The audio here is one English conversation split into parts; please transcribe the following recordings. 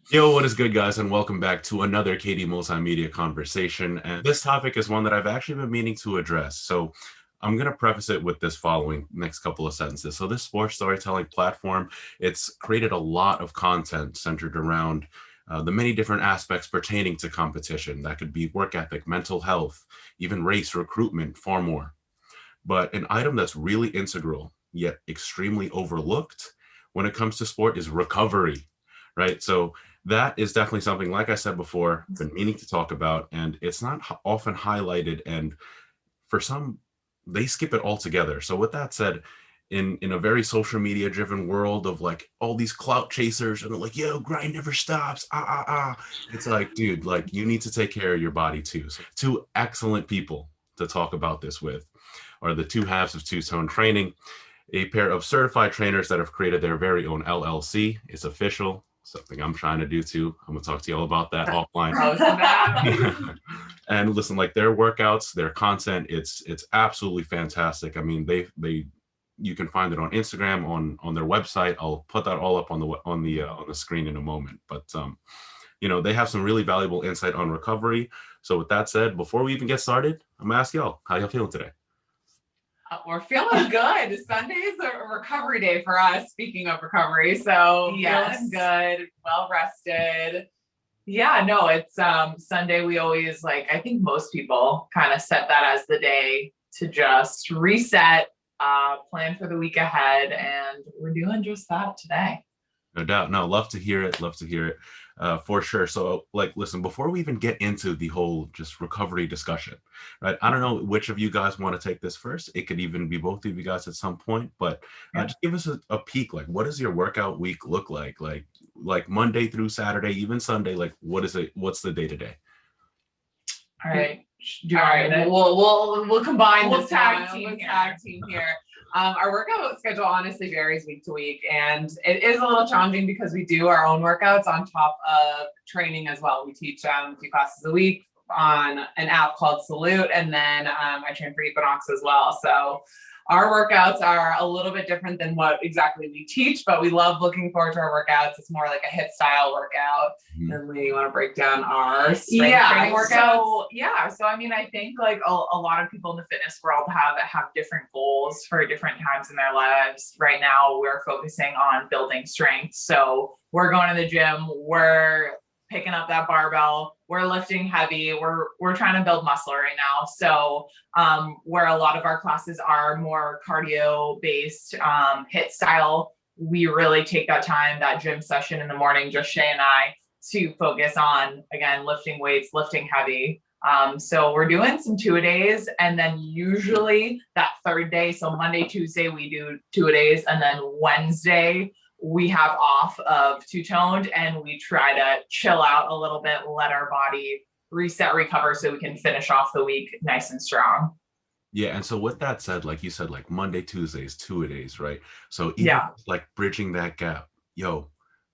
Yo, what is good, guys, and welcome back to another KD Multimedia conversation. And this topic is one that I've actually been meaning to address. So I'm going to preface it with this following next couple of sentences. So this sports storytelling platform, it's created a lot of content centered around the many different aspects pertaining to competition. That could be work ethic, mental health, even race, recruitment, far more. But an item that's really integral, yet extremely overlooked when it comes to sport is recovery, right? So that is definitely something, like I said before, been meaning to talk about, and it's not often highlighted. And for some, they skip it altogether. So with that said, in a very social media driven world of like all these clout chasers and they're like, yo, grind never stops, it's like, dude, like you need to take care of your body too. So two excellent people to talk about this with are the two halves of Two Tone Training, a pair of certified trainers that have created their very own LLC. It's official, something I'm trying to do too. I'm gonna talk to you all about that offline. And listen, like their workouts, their content, it's absolutely fantastic. I mean, they you can find it on Instagram, on their website. I'll put that all up on the screen in a moment. But they have some really valuable insight on recovery. So with that said, before we even get started, I'm gonna ask y'all, how y'all feeling today? We're feeling good. Sunday's a recovery day for us, speaking of recovery. So Yes. feeling good, well rested. Yeah, no, it's Sunday. We always I think most people kind of set that as the day to just reset, plan for the week ahead. And we're doing just that today. No doubt. No, love to hear it. Love to hear it. For sure. So, listen, before we even get into the whole just recovery discussion, right? I don't know which of you guys want to take this first. It could even be both of you guys at some point, but just give us a peek. Like, what does your workout week look like? Like Monday through Saturday, even Sunday. Like, what is it? What's the day to day? All right. All right, we'll combine We'll this tag one. team We'll here. tag team here. Our workout schedule honestly varies week to week, and it is a little challenging because we do our own workouts on top of training as well. We teach 2 classes a week on an app called Salute, and then I train for Equinox as well. So our workouts are a little bit different than what exactly we teach, but we love looking forward to our workouts. It's more like a HIIT style workout. Mhm. And Leah, you want to break down our strength training workouts? So I mean, I think like a lot of people in the fitness world have different goals for different times in their lives. Right now, we're focusing on building strength. So we're going to the gym, we're picking up that barbell, we're lifting heavy, we're trying to build muscle right now. So where a lot of our classes are more cardio based, HIIT style, we really take that time, that gym session in the morning, just Shai and I, to focus on, again, lifting weights, lifting heavy. So we're doing some 2-a-days, and then usually that third day, so Monday, Tuesday, we do 2-a-days, and then Wednesday we have off of two-toned, and we try to chill out a little bit, let our body reset, recover, so we can finish off the week nice and strong. Yeah, and so with that said, like you said, like Monday, Tuesdays, 2-a-days, right? So even like bridging that gap,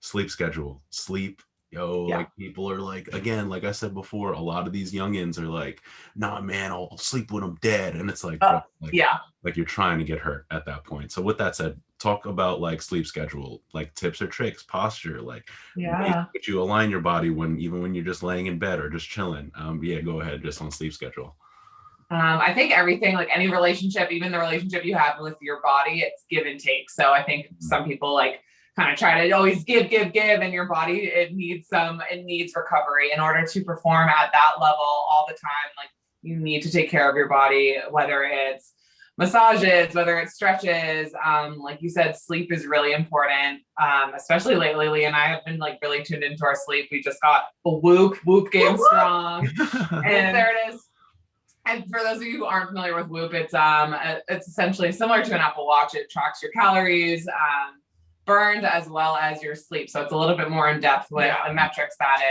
sleep schedule, sleep. Like people are like, again, like I said before, a lot of these youngins are like, nah, man, I'll sleep when I'm dead. And it's like, like you're trying to get hurt at that point. So with that said, talk about like sleep schedule, like tips or tricks, posture, like would you align your body even when you're just laying in bed or just chilling. Go ahead, just on sleep schedule. I think everything, like any relationship, even the relationship you have with your body, it's give and take. So I think some people kind of try to always give, and your body, it needs recovery in order to perform at that level all the time. Like you need to take care of your body, whether it's massages, whether it's stretches. Like you said, sleep is really important. Especially lately, Leah and I have been really tuned into our sleep. We just got a Whoop game strong. And there it is. And for those of you who aren't familiar with Whoop, it's essentially similar to an Apple Watch. It tracks your calories burned as well as your sleep. So it's a little bit more in depth with the metrics that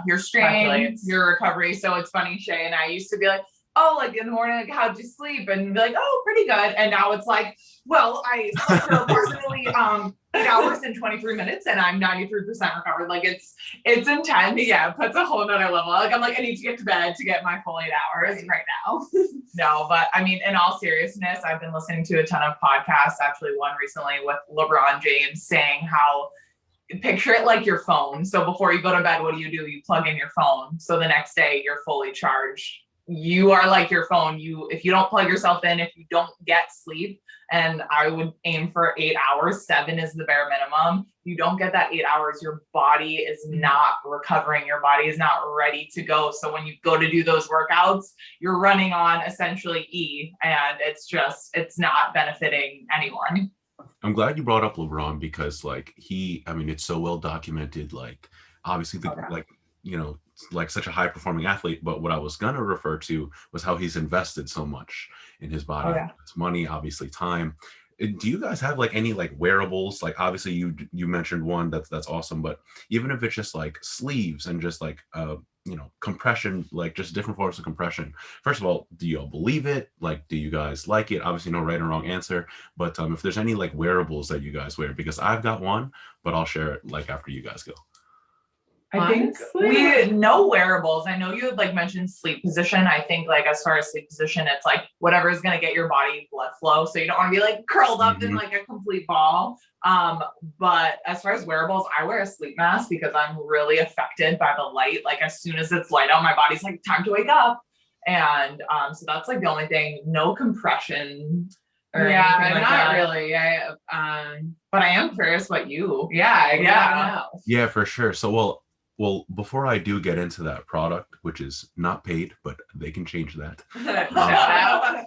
your strain, your recovery. So it's funny, Shai and I used to be like, oh, like in the morning, like, how'd you sleep? And be like, oh, pretty good. And now it's like, well, I slept for approximately 8 hours and 23 minutes and I'm 93% recovered. Like it's intense. Yeah, it puts a whole nother level. Like I'm like, I need to get to bed to get my full 8 hours right now. No, but I mean, in all seriousness, I've been listening to a ton of podcasts, actually one recently with LeBron James saying how picture it like your phone. So before you go to bed, what do? You plug in your phone. So the next day you're fully charged. You are like your phone. If you don't plug yourself in, if you don't get sleep, and I would aim for 8 hours, 7 is the bare minimum. You don't get that 8 hours, your body is not recovering. Your body is not ready to go. So when you go to do those workouts, you're running on essentially E, and it's not benefiting anyone. I'm glad you brought up LeBron because like it's so well documented, like obviously like, you know, like such a high performing athlete, but what I was going to refer to was how he's invested so much in his body. It's money, obviously time. Do you guys have like any like wearables? Like obviously you mentioned one that's awesome, but even if it's just like sleeves and just like you know, compression, like just different forms of compression. First of all, do you all believe it? Like, do you guys like it? Obviously no right or wrong answer, but if there's any like wearables that you guys wear, because I've got one, but I'll share it like after you guys go. I think we know wearables. I know you had like mentioned sleep position. I think like as far as sleep position, it's like whatever is going to get your body blood flow. So you don't want to be like curled up in like a complete ball. But as far as wearables, I wear a sleep mask because I'm really affected by the light. Like as soon as it's light out, my body's like time to wake up. And so that's like the only thing. No compression. Yeah, not really. But I am curious what you. Yeah, for sure. So well, before I do get into that product, which is not paid, but they can change that.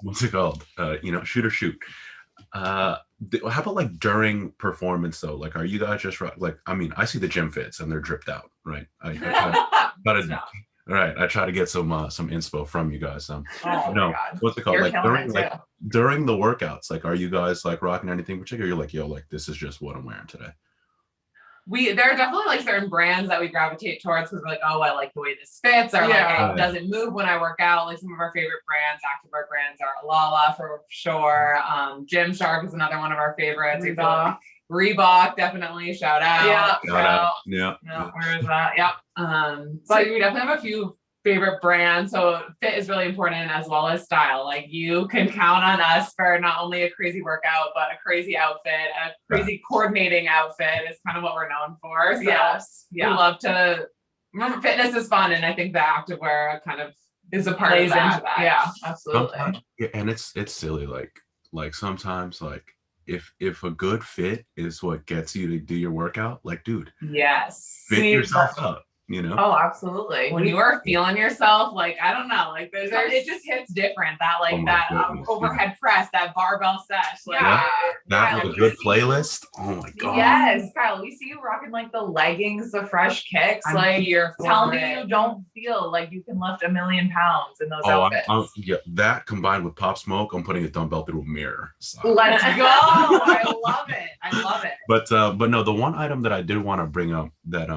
What's it called? You know, shoot or shoot. How about like during performance though? Like, are you guys just like? I mean, I see the gym fits and they're dripped out, right? I try to get some inspo from you guys. What's it called? Like during the workouts, like, are you guys like rocking anything particular? You're like, yo, like this is just what I'm wearing today. There are definitely like certain brands that we gravitate towards because we're like, oh, I like the way this fits, or like it doesn't move when I work out. Like some of our favorite brands, activewear brands, are Lala for sure. Gymshark is another one of our favorites. Reebok, definitely. Shout out. Yeah. Where is that? Yep. So we definitely have a few favorite brands. So fit is really important as well as style. Like you can count on us for not only a crazy workout, but a crazy outfit, a crazy coordinating outfit is kind of what we're known for. So we love to remember fitness is fun. And I think the activewear kind of is a part of that. Into that. Yeah, absolutely. And it's silly. Like sometimes like if a good fit is what gets you to do your workout, like dude, fit yourself up. You know? Oh, absolutely. When you are feeling yourself, like, I don't know, like it just hits different. That overhead press, that barbell sesh. Like, that with a good playlist. Oh my God. Yes, Kyle, we see you rocking like the leggings, the fresh kicks. Tell me you don't feel like you can lift 1,000,000 pounds in those outfits. That combined with Pop Smoke, I'm putting a dumbbell through a mirror. So. Let's go. I love it. But no, the one item that I did want to bring up that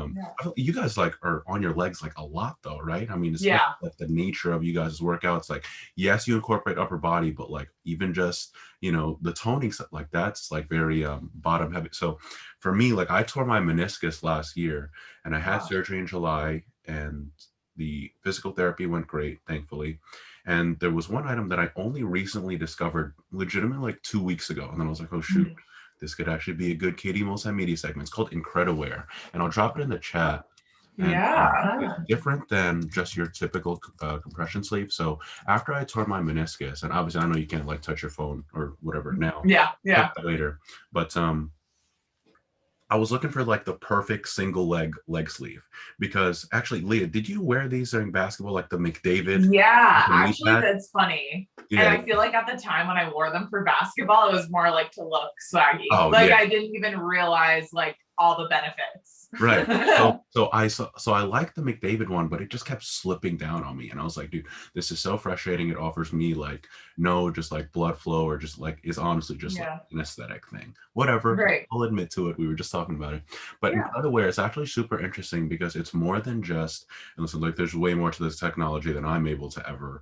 you guys like are on your legs like a lot though, right? I mean, it's like the nature of you guys' workouts. Like, yes, you incorporate upper body, but like even just, you know, the toning stuff, like that's like very bottom heavy. So for me, like I tore my meniscus last year and I had surgery in July and the physical therapy went great, thankfully. And there was one item that I only recently discovered legitimately like 2 weeks ago. And then I was like, oh shoot, this could actually be a good KD multimedia segment. It's called Incrediwear. And I'll drop it in the chat. And it's different than just your typical compression sleeve. So after I tore my meniscus, and obviously I know you can't like touch your phone or whatever now. Later. But I was looking for like the perfect single leg sleeve because actually, Leah, did you wear these during basketball, like the McDavid? Yeah, actually, that's funny. Yeah. And I feel like at the time when I wore them for basketball, it was more like to look swaggy. I didn't even realize like all the benefits. Right. So I like the McDavid one, but it just kept slipping down on me. And I was like, dude, this is so frustrating. It offers me like no just like blood flow or just like is honestly just like an aesthetic thing. Whatever. Right. I'll admit to it. We were just talking about it. But by the way, it's actually super interesting because it's more than just, and listen, like there's way more to this technology than I'm able to ever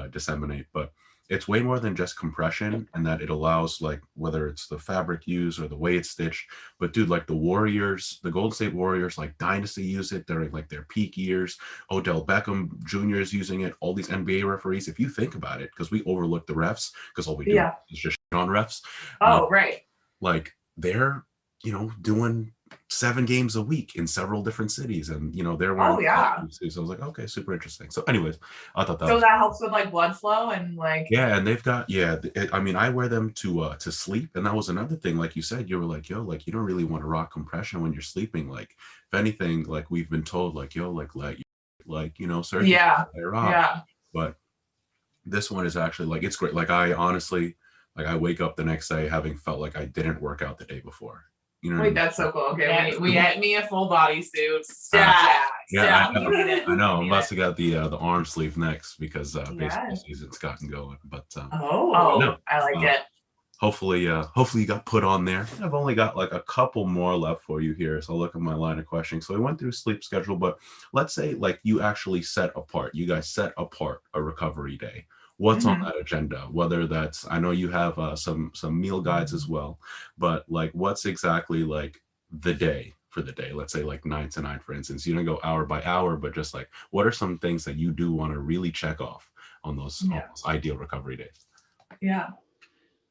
disseminate. But it's way more than just compression, and that it allows like whether it's the fabric used or the way it's stitched. But dude, like the Warriors, the Golden State Warriors, like Dynasty use it during like their peak years. Odell Beckham Jr. is using it. All these NBA referees, if you think about it, because we overlook the refs because all we do is just shit on refs. Right. Like they're, you know, doing 7 games a week in several different cities, and they're wearing. Oh yeah. So I was like, okay, super interesting. So anyways, I thought that So was that helps with like blood flow and like. yeah, and they've got I mean, I wear them to sleep, and that was another thing. Like you said, you were like, yo, like you don't really want to rock compression when you're sleeping. Like if anything, like we've been told, like yo, like search Yeah. rock. Yeah. But this one is actually like it's great. Like I honestly, like I wake up the next day having felt like I didn't work out the day before. You know what I Wait, mean? that's so cool. Okay, we get me a full bodysuit. Yeah, I know. I Yeah. must have got the arm sleeve next because baseball Yes. season's gotten going. But Oh, no. I like it. hopefully you got put on there. I've only got like a couple more left for you here, so I'll look at my line of questioning. So we went through sleep schedule, but let's say like you actually you guys set apart a recovery day. What's on that agenda? Whether that's, I know you have some meal guides as well, but like what's exactly like the day for the day? Let's say like 9 to 9, for instance. You don't go hour by hour, but just like what are some things that you do want to really check off on those ideal recovery days? Yeah.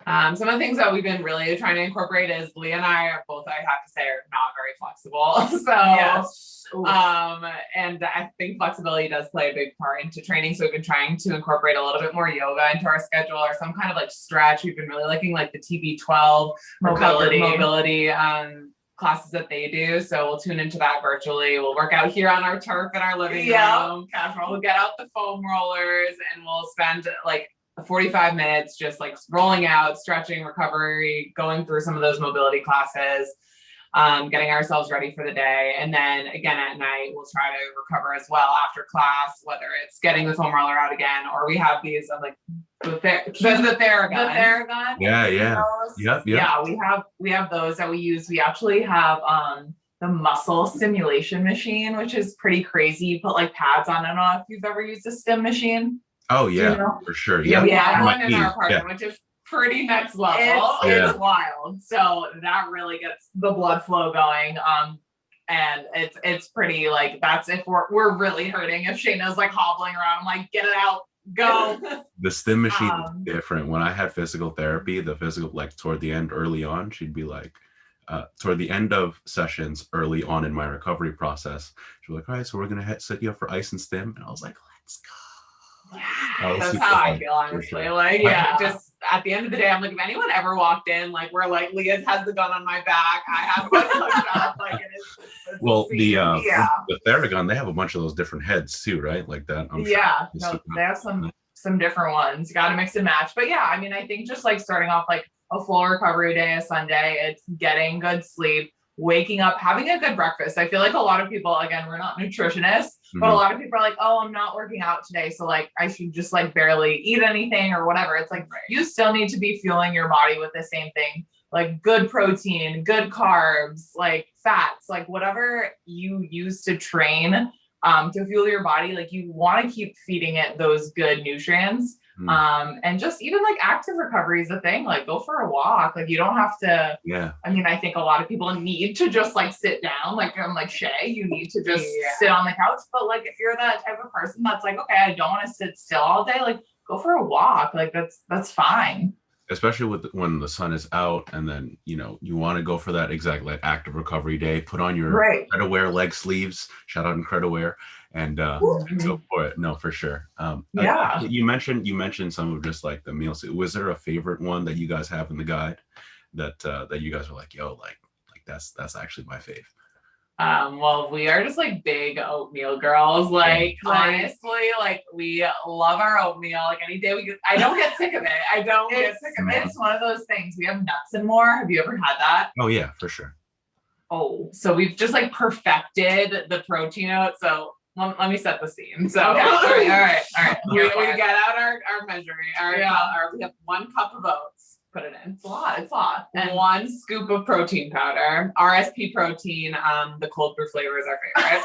Some of the things that we've been really trying to incorporate is Leah and I are both, I have to say, are not very flexible. So, and I think flexibility does play a big part into training. So we've been trying to incorporate a little bit more yoga into our schedule, or some kind of like stretch. We've been really liking like the TB12 mobility classes that they do. So we'll tune into that virtually. We'll work out here on our turf in our living room. Casual. We'll get out the foam rollers and we'll spend like 45 minutes just like rolling out, stretching, recovery, going through some of those mobility classes, getting ourselves ready for the day. And then again at night, we'll try to recover as well after class, whether it's getting the foam roller out again, or we have these like the Theragun. Yeah. Yep. Yeah, we have those that we use. We actually have the muscle stimulation machine, which is pretty crazy. You put like pads on. I don't know if you've ever used a stim machine. Oh yeah, for sure. Yeah, we have one in our apartment, which is pretty next level. It's wild. So that really gets the blood flow going. And it's pretty like, that's if we're really hurting. If Shayna's like hobbling around, I'm like, get it out, go. The stim machine is different. When I had physical therapy, like toward the end, early on, she'd be like, toward the end of sessions, early on in my recovery process, she'd be like, all right, so we're gonna set you up for ice and stim, and I was like, let's go. Yeah, that's how I feel, honestly. Sure. Like, just at the end of the day, I'm like, if anyone ever walked in, like, where like Leah has the gun on my back, I have one hooked up, like it is. Well, the Theragun, they have a bunch of those different heads too, right? Like that. They have some different ones. You got to mix and match. But yeah, I mean, I think just like starting off like a full recovery day, a Sunday, it's getting good sleep, waking up, having a good breakfast. I feel like a lot of people, again, we're not nutritionists, but a lot of people are like, oh, I'm not working out today, so like I should just like barely eat anything or whatever. It's like, you still need to be fueling your body with the same thing, like good protein, good carbs, like fats, like whatever you use to train to fuel your body. Like you want to keep feeding it those good nutrients. And just even like active recovery is a thing, like go for a walk. Like you don't have to, I mean, I think a lot of people need to just like sit down. Like I'm like, Shay, you need to just sit on the couch. But like, if you're that type of person that's like, okay, I don't want to sit still all day, like go for a walk. Like that's fine. Especially when the sun is out, and then you want to go for that exact like active recovery day. Put on your Incrediwear leg sleeves. Shout out Incrediwear, and go for it. No, for sure. You mentioned some of just like the meals. Was there a favorite one that you guys have in the guide that you guys are like, yo, like that's actually my fave? Well, we are just like big oatmeal girls. Like honestly, like we love our oatmeal. Like any day I don't get sick of it. It's one of those things. We have nuts and more. Have you ever had that? Oh yeah, for sure. Oh, so we've just like perfected the protein oat. So let me set the scene. So all right. We get out our measuring. We have 1 cup of oats. Put it in. It's a lot. And 1 scoop of protein powder, RSP protein. The cold brew flavor is our favorite.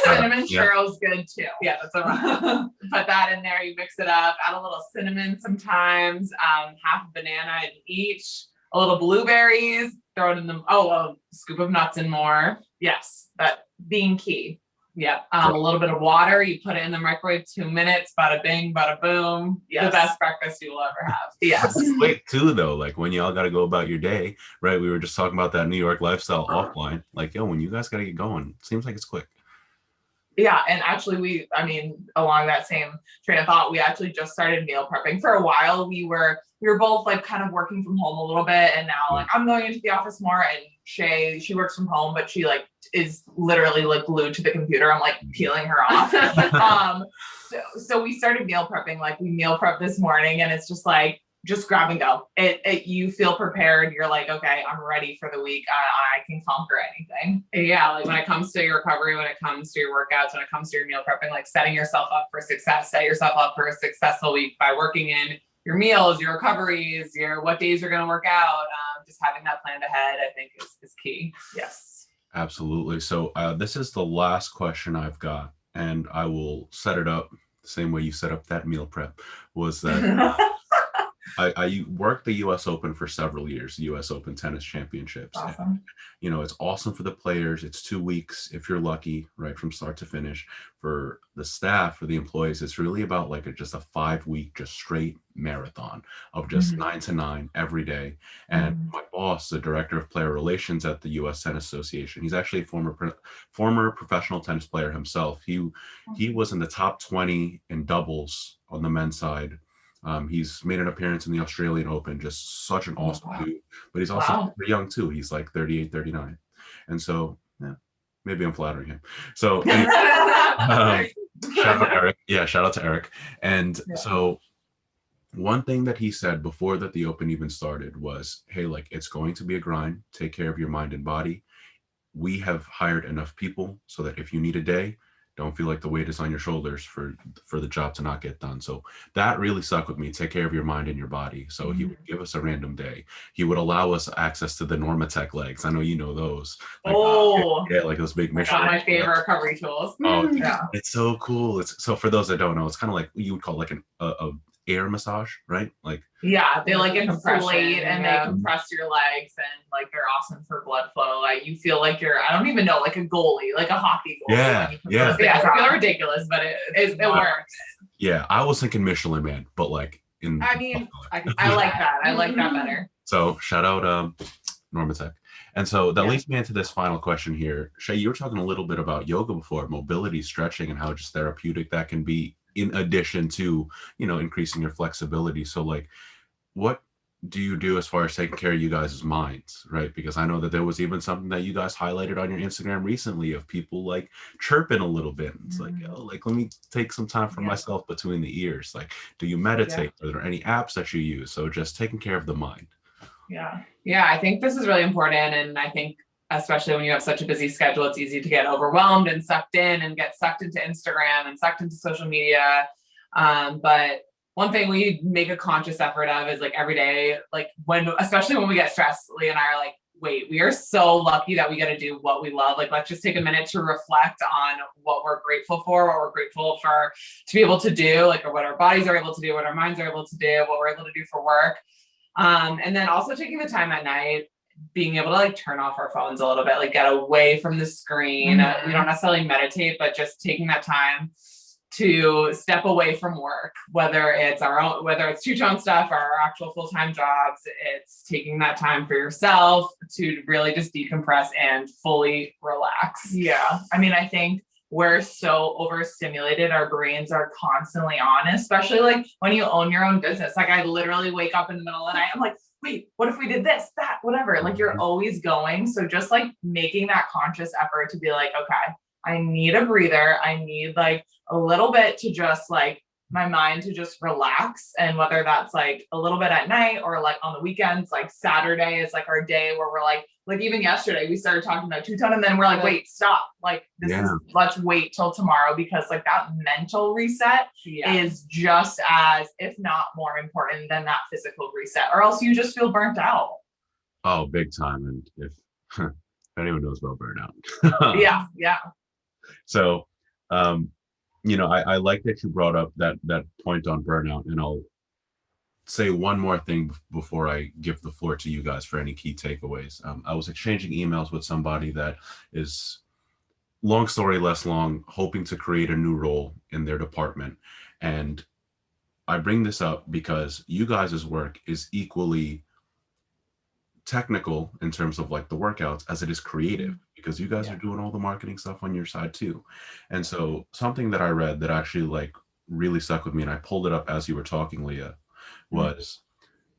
Cinnamon churro's good too. Yeah, that's a put that in there. You mix it up. Add a little cinnamon sometimes. Half a banana in each. A little blueberries. Throw it in a scoop of nuts and more. Yes, that being key. Yeah. A little bit of water. You put it in the microwave, 2 minutes, bada bing, bada boom. Yes. The best breakfast you will ever have. Yes. It's quick too, though. Like when y'all got to go about your day, right? We were just talking about that New York lifestyle offline. Like, yo, when you guys got to get going, it seems like it's quick. Yeah, and actually, along that same train of thought, we actually just started meal prepping. For a while, we were both like kind of working from home a little bit, and now like I'm going into the office more, and Shay, she works from home, but she like is literally like glued to the computer. I'm like peeling her off. So we started meal prepping. Like we meal prep this morning, and it's just like just grab and go. You feel prepared. You're like, okay, I'm ready for the week. I can conquer anything. Yeah. Like when it comes to your recovery, when it comes to your workouts, when it comes to your meal prepping, like setting yourself up for success, set yourself up for a successful week by working in your meals, your recoveries, your what days you're going to work out. Just having that planned ahead, I think is key. Yes. Absolutely. So this is the last question I've got, and I will set it up the same way you set up that meal prep. Was that I worked the U.S. Open for several years, the U.S. Open Tennis Championships. Awesome. And, it's awesome for the players. It's 2 weeks if you're lucky, right, from start to finish. For the staff, for the employees, it's really about like just a 5-week, just straight marathon of just 9 to 9 every day. And my boss, the director of player relations at the U.S. Tennis Association, he's actually a former professional tennis player himself. He was in the top 20 in doubles on the men's side. He's made an appearance in the Australian Open, just such an awesome dude. But he's also super young too. He's like 38, 39. And so, yeah, maybe I'm flattering him. So shout out Eric. Yeah, shout out to Eric. And so one thing that he said before that the Open even started was, hey, like it's going to be a grind. Take care of your mind and body. We have hired enough people so that if you need a day, don't feel like the weight is on your shoulders for the job to not get done. So that really stuck with me. Take care of your mind and your body. So he would give us a random day. He would allow us access to the Normatec legs. I know you know those. Like, like those big mission. My favorite recovery tools. Oh, yeah. It's so cool. So for those that don't know, it's kind of like you would call like a air massage, right? Like they like inflate and they compress your legs, and like they're awesome for blood flow. Like you feel like you're, I don't even know, like a goalie, like a hockey goalie. Yeah. I feel ridiculous, but it works. Yeah, I was thinking Michelin Man, but like I like that. I like that better. So shout out Normatec. And so that leads me into this final question here. Shay, you were talking a little bit about yoga before, mobility, stretching, and how just therapeutic that can be in addition to, increasing your flexibility. So like, what do you do as far as taking care of you guys' minds, right? Because I know that there was even something that you guys highlighted on your Instagram recently of people like chirping a little bit. It's like, let me take some time for myself between the ears. Like, do you meditate? Are there any apps that you use? So just taking care of the mind. Yeah, I think this is really important. And I think especially when you have such a busy schedule, it's easy to get overwhelmed and sucked in and get sucked into Instagram and sucked into social media. But one thing we make a conscious effort of is like every day, like especially when we get stressed, Leah and I are like, wait, we are so lucky that we get to do what we love. Like, let's just take a minute to reflect on what we're grateful for, what we're grateful for to be able to do, like, or what our bodies are able to do, what our minds are able to do, what we're able to do for work. And then also taking the time at night, being able to like turn off our phones a little bit, like get away from the screen. We don't necessarily meditate, but just taking that time to step away from work, whether it's two-tone stuff or our actual full-time jobs. It's taking that time for yourself to really just decompress and fully relax. Yeah. I think we're so overstimulated. Our brains are constantly on, especially like when you own your own business. Like I literally wake up in the middle of the night. I'm like, wait, what if we did this, that, whatever? Like you're always going. So just like making that conscious effort to be like, okay, I need a breather. I need like a little bit to just like my mind to just relax. And whether that's like a little bit at night or like on the weekends, like Saturday is like our day where we're like even yesterday we started talking about two-tone and then we're like, wait, stop. Like let's wait till tomorrow, because like that mental reset is just as, if not more important than that physical reset, or else you just feel burnt out. Oh, big time. And if anyone knows about burnout. Yeah. So, I like that you brought up that point on burnout, and I'll say one more thing before I give the floor to you guys for any key takeaways. I was exchanging emails with somebody that is long story less long, hoping to create a new role in their department. And I bring this up because you guys' work is equally technical in terms of like the workouts as it is creative, because you guys are doing all the marketing stuff on your side too. And so something that I read that actually like really stuck with me, and I pulled it up as you were talking, Leah, was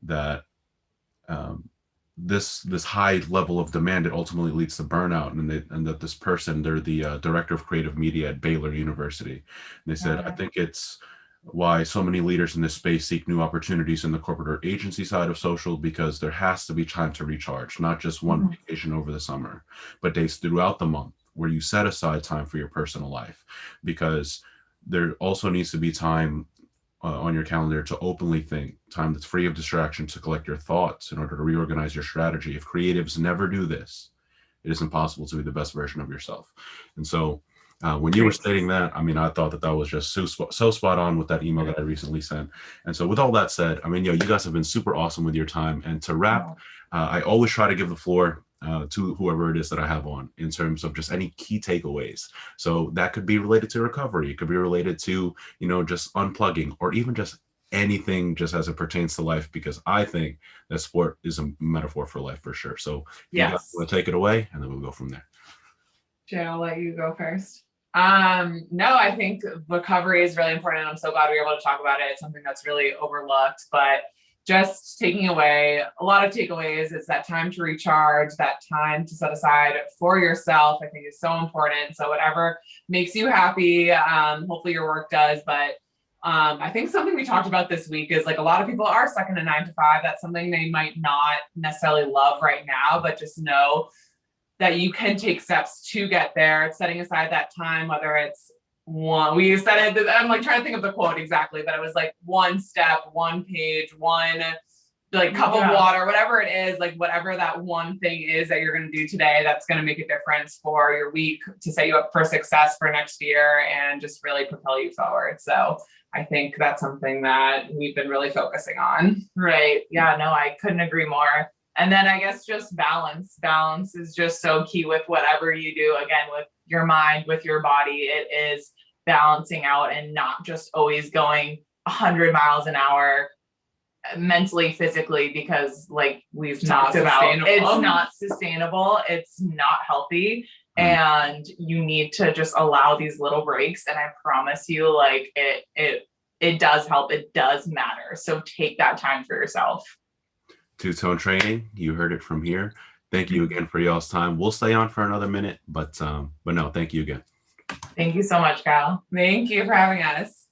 that this high level of demand, it ultimately leads to burnout, and that this person, they're the director of creative media at Baylor University, and they said, I think it's why so many leaders in this space seek new opportunities in the corporate or agency side of social, because there has to be time to recharge, not just one vacation over the summer, but days throughout the month where you set aside time for your personal life, because there also needs to be time on your calendar to openly think, time that's free of distraction to collect your thoughts in order to reorganize your strategy. If creatives never do this, it is impossible to be the best version of yourself. And so when you were stating that, I mean, I thought that that was just so spot on with that email that I recently sent. And so with all that said, I mean, you guys have been super awesome with your time. And to wrap, I always try to give the floor to whoever it is that I have on in terms of just any key takeaways. So that could be related to recovery. It could be related to, just unplugging, or even just anything just as it pertains to life, because I think that sport is a metaphor for life for sure. So you guys want to take it away, and then we'll go from there. Jay, I'll let you go first. No, I think recovery is really important. I'm so glad we were able to talk about it. It's something that's really overlooked, but just taking away a lot of takeaways is that time to recharge, that time to set aside for yourself, I think is so important. So whatever makes you happy, hopefully your work does. But I think something we talked about this week is like a lot of people are stuck in a 9 to 5. That's something they might not necessarily love right now, but just know that you can take steps to get there. It's setting aside that time, whether it's we said it, I'm like trying to think of the quote exactly, but it was like one step, one page, one like cup of water, whatever it is, like whatever that one thing is that you're going to do today, that's going to make a difference for your week to set you up for success for next year and just really propel you forward. So I think that's something that we've been really focusing on. Right. Yeah, no, I couldn't agree more. And then I guess just balance. Balance is just so key with whatever you do. Again, with your mind, with your body, it is balancing out and not just always going 100 miles an hour mentally, physically, because like we've talked about, it's not sustainable. It's not healthy. And you need to just allow these little breaks. And I promise you, like it does help. It does matter. So take that time for yourself. Two-tone training, you heard it from here. Thank you again for y'all's time. We'll stay on for another minute, but no, thank you again. Thank you so much, Kyle. Thank you for having us.